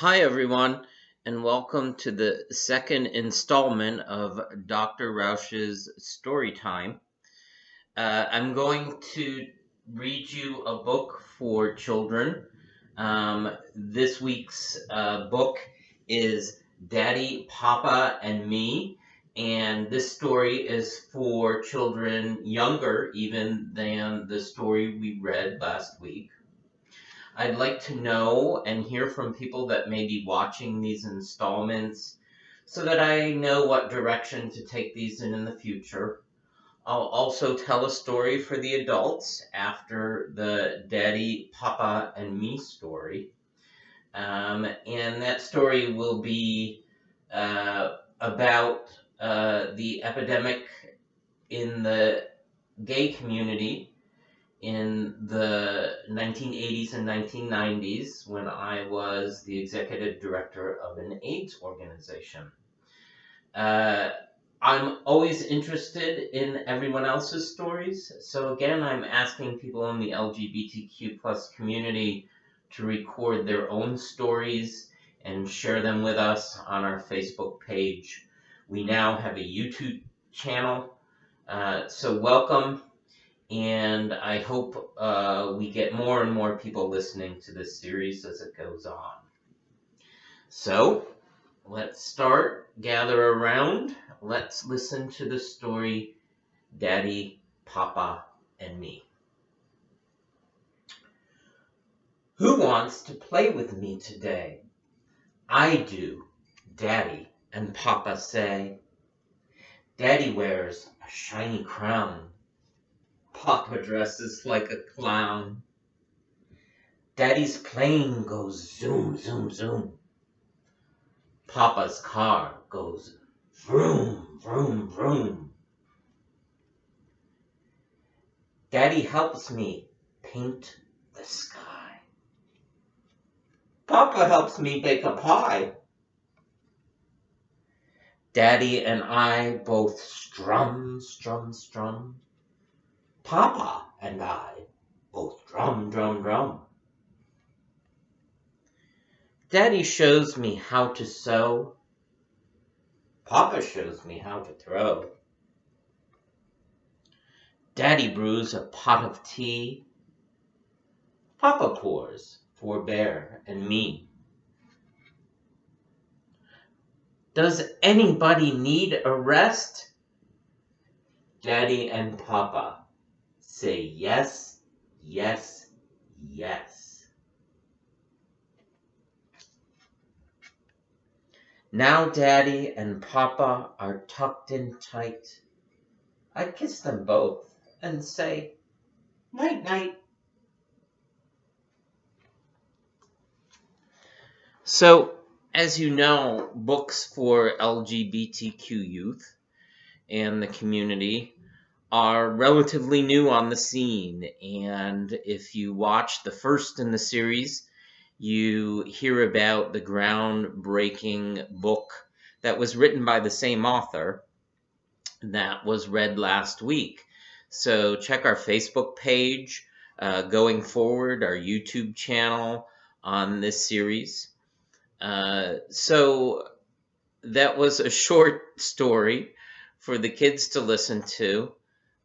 Hi, everyone, and welcome to the second installment of Dr. Rausch's Story Time. I'm going to read you a book for children. This week's book is Daddy, Papa, and Me, and this story is for children younger even than the story we read last week. I'd like to know and hear from people that may be watching these installments so that I know what direction to take these in the future. I'll also tell a story for the adults after the Daddy, Papa, and Me story. And that story will be about the epidemic in the gay community in the 1980s and 1990s when I was the executive director of an AIDS organization. Uh, I'm always interested in everyone else's stories, so again, I'm asking people in the LGBTQ plus community to record their own stories and share them with us on our Facebook page. We now have a YouTube channel, so welcome, and I hope we get more and more people listening to this series as it goes on. So, let's start. Gather around. Let's listen to the story Daddy, Papa, and Me. Who wants to play with me today? I do, Daddy and Papa say. Daddy wears a shiny crown. Papa dresses like a clown. Daddy's plane goes zoom, zoom, zoom. Papa's car goes vroom, vroom, vroom. Daddy helps me paint the sky. Papa helps me bake a pie. Daddy and I both strum, strum, strum. Papa and I both drum, drum, drum. Daddy shows me how to sew. Papa shows me how to throw. Daddy brews a pot of tea. Papa pours for Bear and me. Does anybody need a rest? Daddy and Papa say yes, yes, yes. Now Daddy and Papa are tucked in tight. I kiss them both and say, night, night. So, as you know, books for LGBTQ youth and the community are relatively new on the scene. And if you watch the first in the series, you hear about the groundbreaking book that was written by the same author that was read last week. So check our Facebook page going forward, our YouTube channel on this series. So that was a short story for the kids to listen to,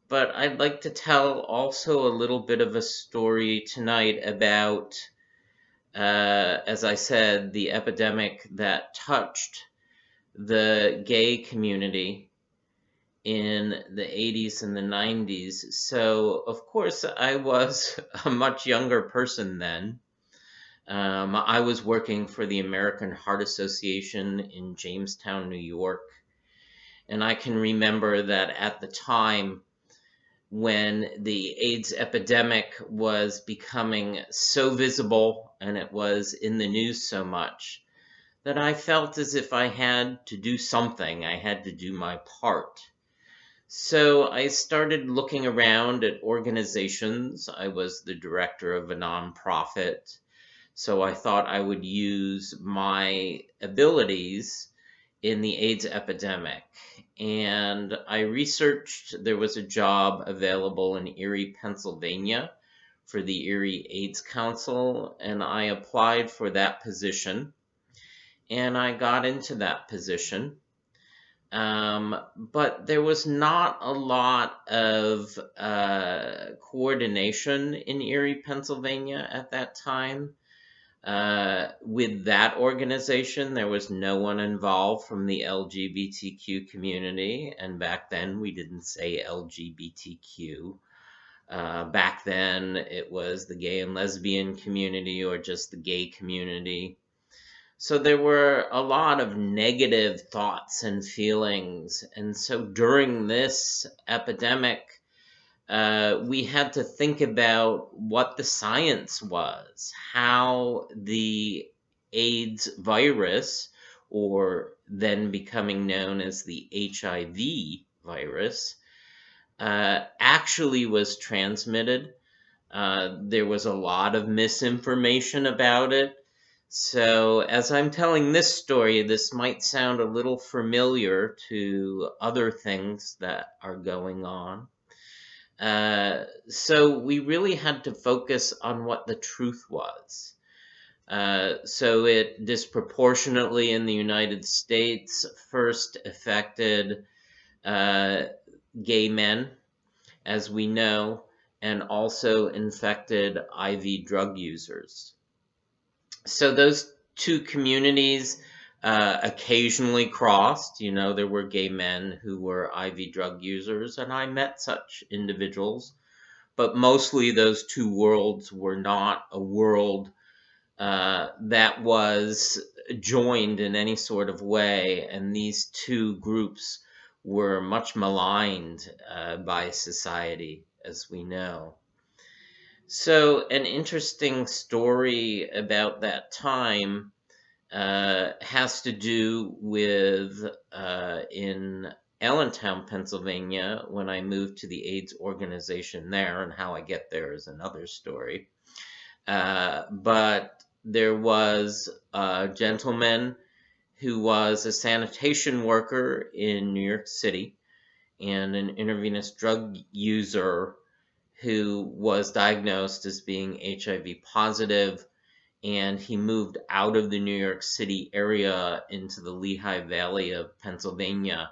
but I'd like to tell also a little bit of a story tonight about, as I said, the epidemic that touched the gay community in the 80s and the 90s. So, of course, I was a much younger person then. I was working for the American Heart Association in Jamestown, New York. And I can remember that at the time when the AIDS epidemic was becoming so visible and it was in the news so much, that I felt as if I had to do something. I had to do my part. So I started looking around at organizations. I was the director of a nonprofit. So I thought I would use my abilities in the AIDS epidemic. And I researched, there was a job available in Erie, Pennsylvania for the Erie AIDS Council, and I applied for that position. and I got into that position. But there was not a lot of coordination in Erie, Pennsylvania at that time. With that organization, there was no one involved from the LGBTQ community, and back then we didn't say LGBTQ. Back then it was the gay and lesbian community or just the gay community. So there were a lot of negative thoughts and feelings. And so during this epidemic, we had to think about what the science was, how the AIDS virus, or then becoming known as the HIV virus, actually was transmitted. There was a lot of misinformation about it. So, as I'm telling this story, this might sound a little familiar to other things that are going on. So, we really had to focus on what the truth was. So, it disproportionately in the United States first affected uh, gay men, as we know, and also infected IV drug users. So those two communities occasionally crossed. You know, there were gay men who were IV drug users, and I met such individuals. But mostly those two worlds were not a world that was joined in any sort of way, and these two groups were much maligned by society, as we know. So, an interesting story about that time has to do with in Allentown, Pennsylvania, when I moved to the AIDS organization there, and how I get there is another story. But there was a gentleman who was a sanitation worker in New York City and an intravenous drug user who was diagnosed as being HIV positive, and he moved out of the New York City area into the Lehigh Valley of Pennsylvania.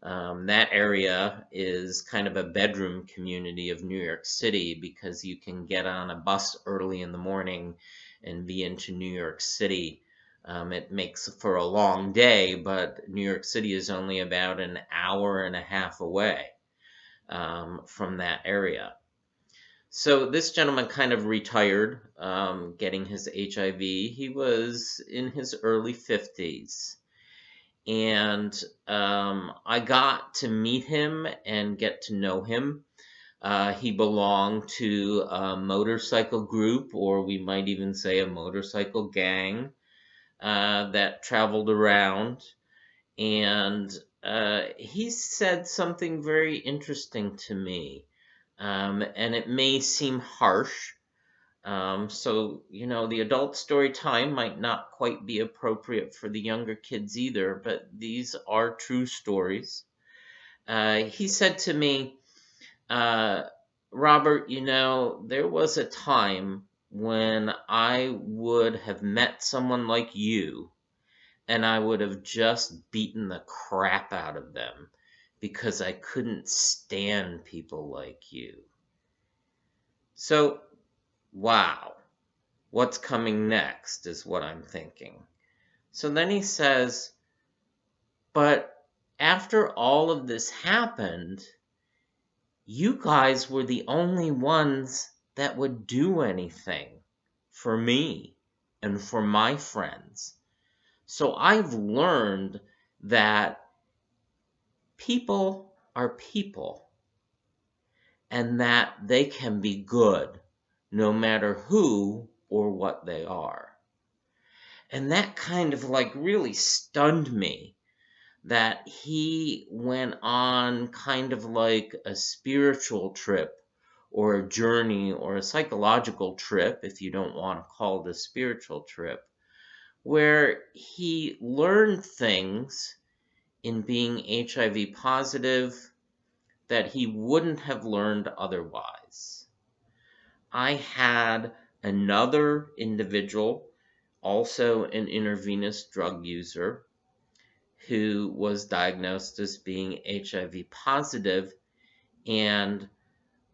That area is kind of a bedroom community of New York City because you can get on a bus early in the morning and be into New York City. It makes for a long day, but New York City is only about an hour and a half away from that area. So this gentleman kind of retired, getting his HIV. He was in his early 50s. And I got to meet him and get to know him. He belonged to a motorcycle group, or we might even say a motorcycle gang, that traveled around. And he said something very interesting to me. And it may seem harsh. So, you know, the adult story time might not quite be appropriate for the younger kids either, but these are true stories. He said to me, uh, Robert, you know, there was a time when I would have met someone like you and I would have just beaten the crap out of them because I couldn't stand people like you. So, wow, what's coming next is what I'm thinking. So then he says, but after all of this happened, you guys were the only ones that would do anything for me and for my friends. So I've learned that people are people and that they can be good no matter who or what they are. And that kind of like really stunned me, that he went on kind of like a spiritual trip or a journey or a psychological trip, if you don't want to call it a spiritual trip, where he learned things in being HIV positive that he wouldn't have learned otherwise. I had another individual also an intravenous drug user who was diagnosed as being HIV positive. And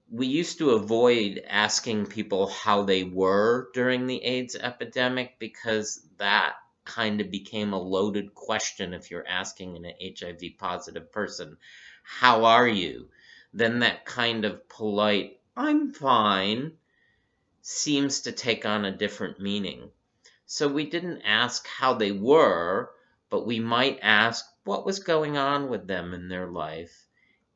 we used to avoid asking people how they were during the AIDS epidemic because that kind of became a loaded question. If you're asking an HIV positive person, how are you? Then that kind of polite, I'm fine, seems to take on a different meaning. So we didn't ask how they were, but we might ask what was going on with them in their life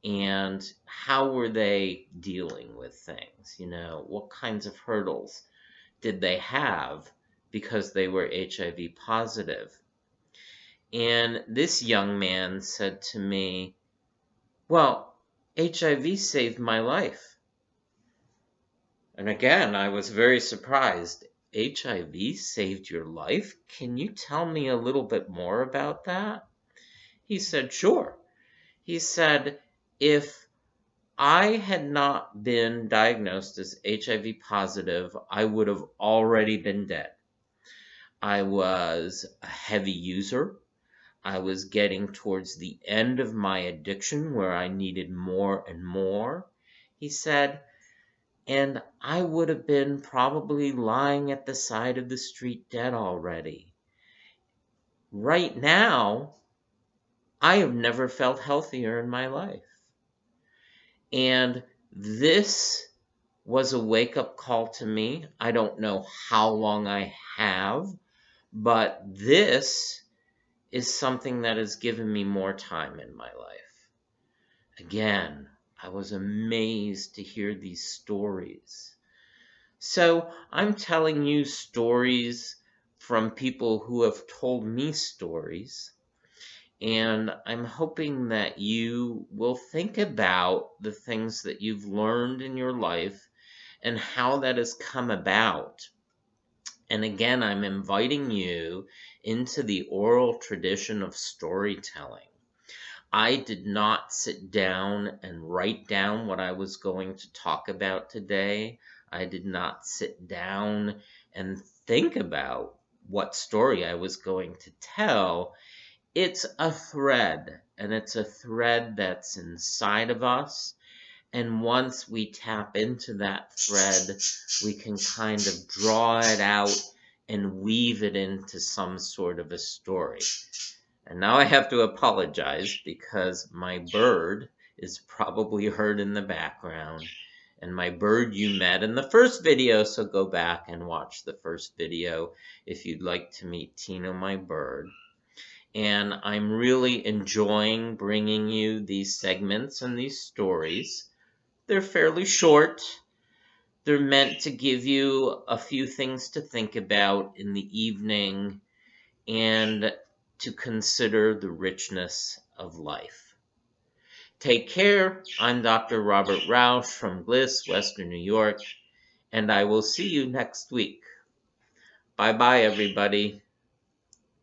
and how were they dealing with things? What kinds of hurdles did they have because they were HIV positive? And this young man said to me, well, HIV saved my life. And again, I was very surprised. HIV saved your life? Can you tell me a little bit more about that? He said, sure. He said, if I had not been diagnosed as HIV positive, I would have already been dead. I was a heavy user. I was getting towards the end of my addiction where I needed more and more. He said, and I would have been probably lying at the side of the street dead already. Right now, I have never felt healthier in my life. And this was a wake-up call to me. I don't know how long I have, but this is something that has given me more time in my life. Again, I was amazed to hear these stories. So I'm telling you stories from people who have told me stories, and I'm hoping that you will think about the things that you've learned in your life and how that has come about. And again, I'm inviting you into the oral tradition of storytelling. I did not sit down and write down what I was going to talk about today. I did not sit down and think about what story I was going to tell. It's a thread, and it's a thread that's inside of us. And once we tap into that thread, we can kind of draw it out and weave it into some sort of a story. And now I have to apologize because my bird is probably heard in the background. And my bird you met in the first video, so go back and watch the first video if you'd like to meet Tino, my bird. And I'm really enjoying bringing you these segments and these stories. They're fairly short. They're meant to give you a few things to think about in the evening and to consider the richness of life. Take care. I'm Dr. Robert Rausch from Bliss, Western New York, and I will see you next week. Bye-bye, everybody.